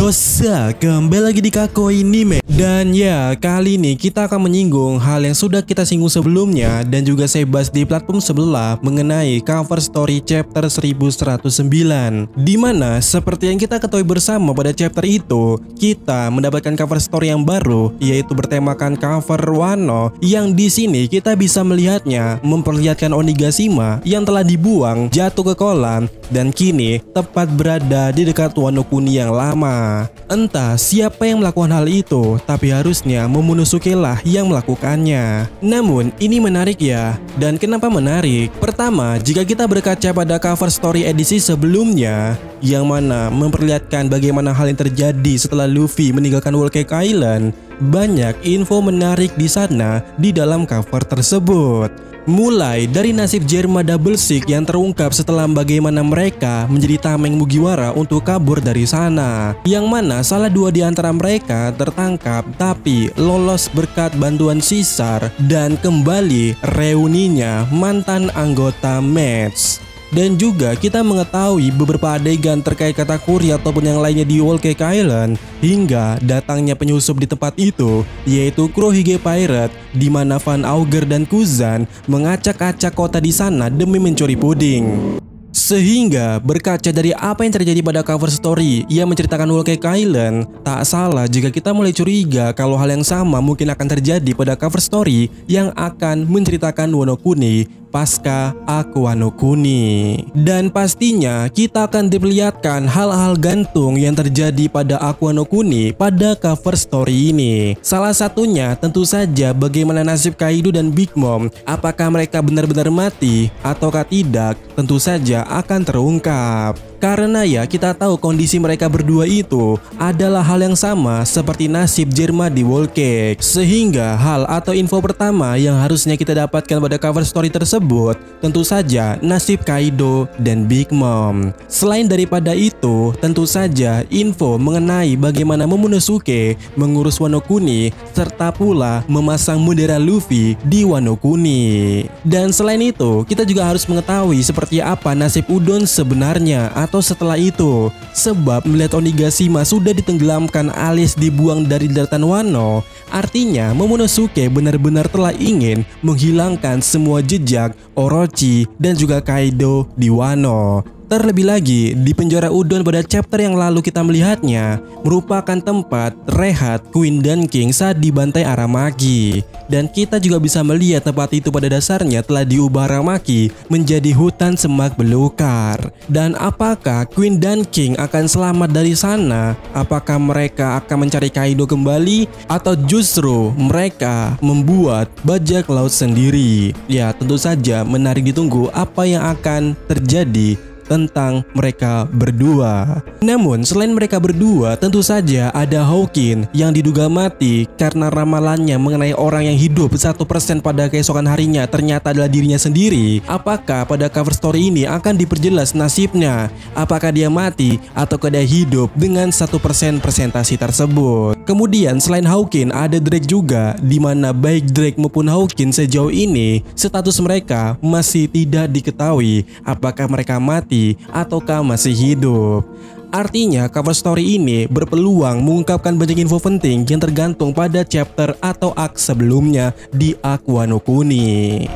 Yosa, kembali lagi di Kakoi Anime. Dan ya, kali ini kita akan menyinggung hal yang sudah kita singgung sebelumnya dan juga saya bahas di platform sebelah mengenai cover story chapter 1109. Dimana seperti yang kita ketahui bersama pada chapter itu, kita mendapatkan cover story yang baru, yaitu bertemakan cover Wano, yang di sini kita bisa melihatnya memperlihatkan Onigashima yang telah dibuang jatuh ke kolam dan kini tepat berada di dekat Wano Kuni yang lama. Entah siapa yang melakukan hal itu, tapi harusnya Momonosuke lah yang melakukannya. Namun ini menarik ya. Dan kenapa menarik? Pertama, jika kita berkaca pada cover story edisi sebelumnya, yang mana memperlihatkan bagaimana hal yang terjadi setelah Luffy meninggalkan Whole Cake Island, banyak info menarik di sana di dalam cover tersebut. Mulai dari nasib Germa Double Six yang terungkap setelah bagaimana mereka menjadi tameng Mugiwara untuk kabur dari sana, yang mana salah dua di antara mereka tertangkap tapi lolos berkat bantuan Caesar dan kembali reuninya mantan anggota Mets. Dan juga kita mengetahui beberapa adegan terkait Katakuri ataupun yang lainnya di Whole Cake Island hingga datangnya penyusup di tempat itu, yaitu Kurohige Pirate, di mana Van Auger dan Kuzan mengacak-acak kota di sana demi mencuri puding. Sehingga berkaca dari apa yang terjadi pada cover story yang menceritakan Whole Cake Island, tak salah jika kita mulai curiga kalau hal yang sama mungkin akan terjadi pada cover story yang akan menceritakan Wano Kuni pasca Aku Wano Kuni. Dan pastinya kita akan diperlihatkan hal-hal gantung yang terjadi pada Aku Wano Kuni pada cover story ini. Salah satunya tentu saja bagaimana nasib Kaido dan Big Mom. Apakah mereka benar-benar mati ataukah tidak, tentu saja akan terungkap. Karena ya kita tahu kondisi mereka berdua itu adalah hal yang sama seperti nasib Germa di Whole Cake. Sehingga hal atau info pertama yang harusnya kita dapatkan pada cover story tersebut tentu saja nasib Kaido dan Big Mom. Selain daripada itu, tentu saja info mengenai bagaimana Momonosuke mengurus Wano Kuni serta pula memasang bendera Luffy di Wano Kuni. Dan selain itu, kita juga harus mengetahui seperti apa nasib Udon sebenarnya atau setelah itu, sebab melihat Onigashima sudah ditenggelamkan alias dibuang dari daratan Wano, artinya Momonosuke benar-benar telah ingin menghilangkan semua jejak Orochi dan juga Kaido di Wano. Terlebih lagi, di penjara Udon pada chapter yang lalu kita melihatnya merupakan tempat rehat Queen dan King saat dibantai Aramaki. Dan kita juga bisa melihat tempat itu pada dasarnya telah diubah Aramaki menjadi hutan semak belukar. Dan apakah Queen dan King akan selamat dari sana? Apakah mereka akan mencari Kaido kembali? Atau justru mereka membuat bajak laut sendiri? Ya, tentu saja menarik ditunggu apa yang akan terjadi tentang mereka berdua. Namun selain mereka berdua, tentu saja ada Hawkin yang diduga mati karena ramalannya mengenai orang yang hidup 1% pada keesokan harinya ternyata adalah dirinya sendiri. Apakah pada cover story ini akan diperjelas nasibnya? Apakah dia mati ataukah dia hidup dengan 1% persentase tersebut? Kemudian selain Hawkin ada Drake juga, di mana baik Drake maupun Hawkin sejauh ini status mereka masih tidak diketahui apakah mereka mati ataukah masih hidup. Artinya cover story ini berpeluang mengungkapkan banyak info penting yang tergantung pada chapter atau arc sebelumnya di Aku Wano Kuni.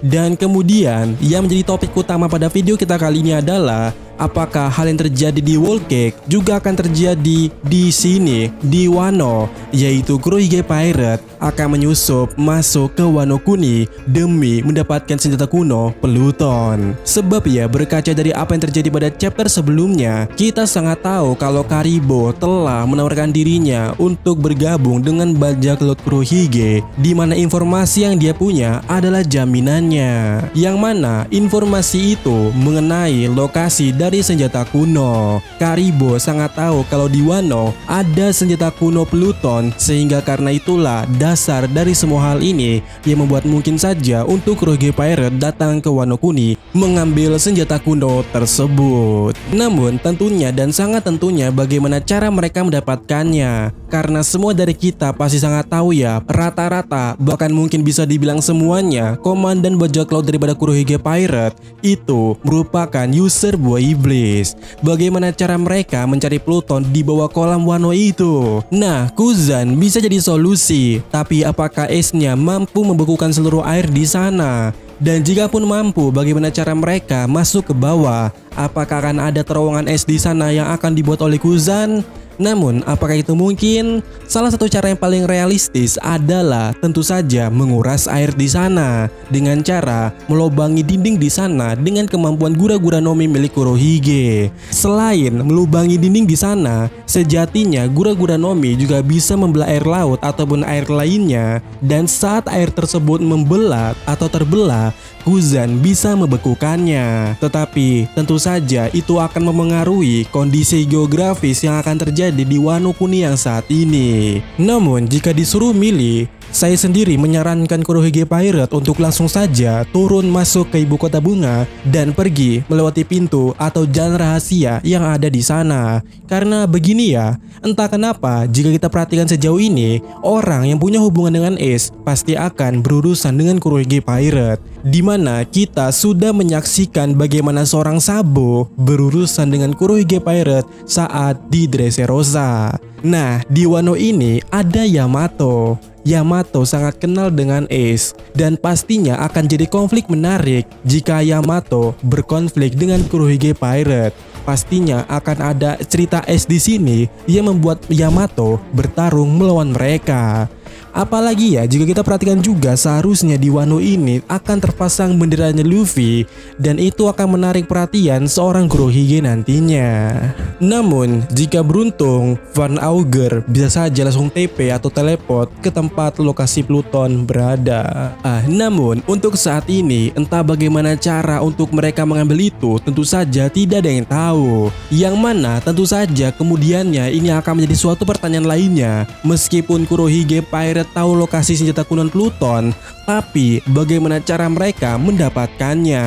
Dan kemudian yang menjadi topik utama pada video kita kali ini adalah apakah hal yang terjadi di Whole Cake juga akan terjadi di sini di Wano, yaitu Kurohige Pirate akan menyusup masuk ke Wano Kuni demi mendapatkan senjata kuno Pluton. Sebab ya berkaca dari apa yang terjadi pada chapter sebelumnya, kita sangat tahu kalau Karibo telah menawarkan dirinya untuk bergabung dengan bajak laut Kurohige, di mana informasi yang dia punya adalah jaminannya, yang mana informasi itu mengenai lokasi dari senjata kuno. Karibo sangat tahu kalau di Wano ada senjata kuno Pluton, sehingga karena itulah dasar dari semua hal ini yang membuat mungkin saja untuk Kurohige Pirate datang ke Wano Kuni mengambil senjata kuno tersebut. Namun tentunya dan sangat tentunya bagaimana cara mereka mendapatkannya, karena semua dari kita pasti sangat tahu ya, rata-rata bahkan mungkin bisa dibilang semuanya komandan bajak laut daripada Kurohige Pirate itu merupakan user buah iblis. Bagaimana cara mereka mencari Pluton di bawah kolam Wano itu? Nah, Kuzan bisa jadi solusi, tapi apakah esnya mampu membekukan seluruh air di sana? Dan jika pun mampu, bagaimana cara mereka masuk ke bawah? Apakah akan ada terowongan es di sana yang akan dibuat oleh Kuzan? Namun, apakah itu mungkin? Salah satu cara yang paling realistis adalah tentu saja menguras air di sana dengan cara melubangi dinding di sana dengan kemampuan Gura-Gura Nomi milik Kurohige. Selain melubangi dinding di sana, sejatinya Gura-Gura Nomi juga bisa membelah air laut ataupun air lainnya, dan saat air tersebut membelah atau terbelah, Kuzan bisa membekukannya. Tetapi tentu saja itu akan memengaruhi kondisi geografis yang akan terjadi di Wano Kuni yang saat ini. Namun jika disuruh milih, saya sendiri menyarankan Kurohige Pirate untuk langsung saja turun masuk ke ibu kota bunga dan pergi melewati pintu atau jalan rahasia yang ada di sana. Karena begini ya, entah kenapa jika kita perhatikan sejauh ini, orang yang punya hubungan dengan Ace pasti akan berurusan dengan Kurohige Pirate, di mana kita sudah menyaksikan bagaimana seorang Sabo berurusan dengan Kurohige Pirate saat di Dressrosa. Nah, di Wano ini ada Yamato. Yamato sangat kenal dengan Ace dan pastinya akan jadi konflik menarik jika Yamato berkonflik dengan Kurohige Pirate. Pastinya akan ada cerita Ace di sini yang membuat Yamato bertarung melawan mereka. Apalagi ya jika kita perhatikan juga seharusnya di Wano ini akan terpasang benderanya Luffy dan itu akan menarik perhatian seorang Kurohige nantinya. Namun jika beruntung, Van Auger bisa saja langsung TP atau teleport ke tempat lokasi Pluton berada. Namun untuk saat ini entah bagaimana cara untuk mereka mengambil itu tentu saja tidak ada yang tahu. Yang mana tentu saja kemudiannya ini akan menjadi suatu pertanyaan lainnya. Meskipun Kurohige Pirate tahu lokasi senjata kuno Pluton, tapi bagaimana cara mereka mendapatkannya?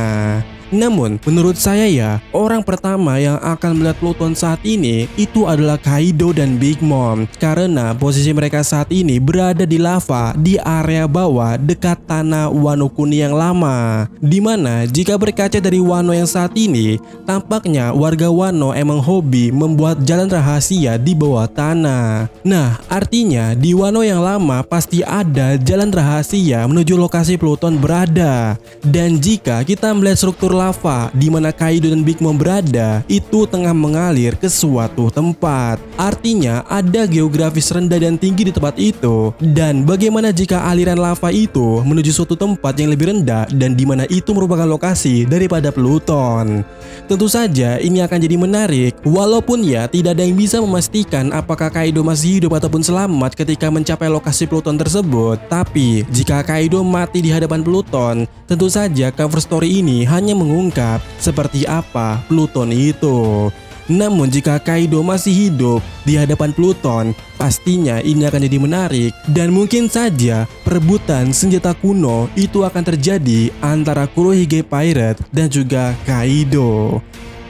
Namun menurut saya ya, orang pertama yang akan melihat Pluton saat ini itu adalah Kaido dan Big Mom, karena posisi mereka saat ini berada di lava di area bawah dekat tanah Wano Kuni yang lama. Dimana jika berkaca dari Wano yang saat ini, tampaknya warga Wano emang hobi membuat jalan rahasia di bawah tanah. Nah, artinya di Wano yang lama pasti ada jalan rahasia menuju lokasi Pluton berada. Dan jika kita melihat struktur lava di mana Kaido dan Big Mom berada, itu tengah mengalir ke suatu tempat. Artinya ada geografis rendah dan tinggi di tempat itu. Dan bagaimana jika aliran lava itu menuju suatu tempat yang lebih rendah dan di mana itu merupakan lokasi daripada Pluton? Tentu saja ini akan jadi menarik. Walaupun ya tidak ada yang bisa memastikan apakah Kaido masih hidup ataupun selamat ketika mencapai lokasi Pluton tersebut. Tapi jika Kaido mati di hadapan Pluton, tentu saja cover story ini hanya mengungkap seperti apa Pluton itu. Namun jika Kaido masih hidup di hadapan Pluton, pastinya ini akan jadi menarik dan mungkin saja perebutan senjata kuno itu akan terjadi antara Kurohige Pirate dan juga Kaido.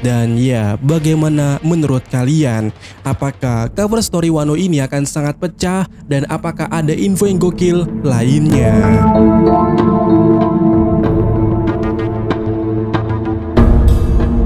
Dan ya, bagaimana menurut kalian? Apakah cover story Wano ini akan sangat pecah dan apakah ada info yang gokil lainnya?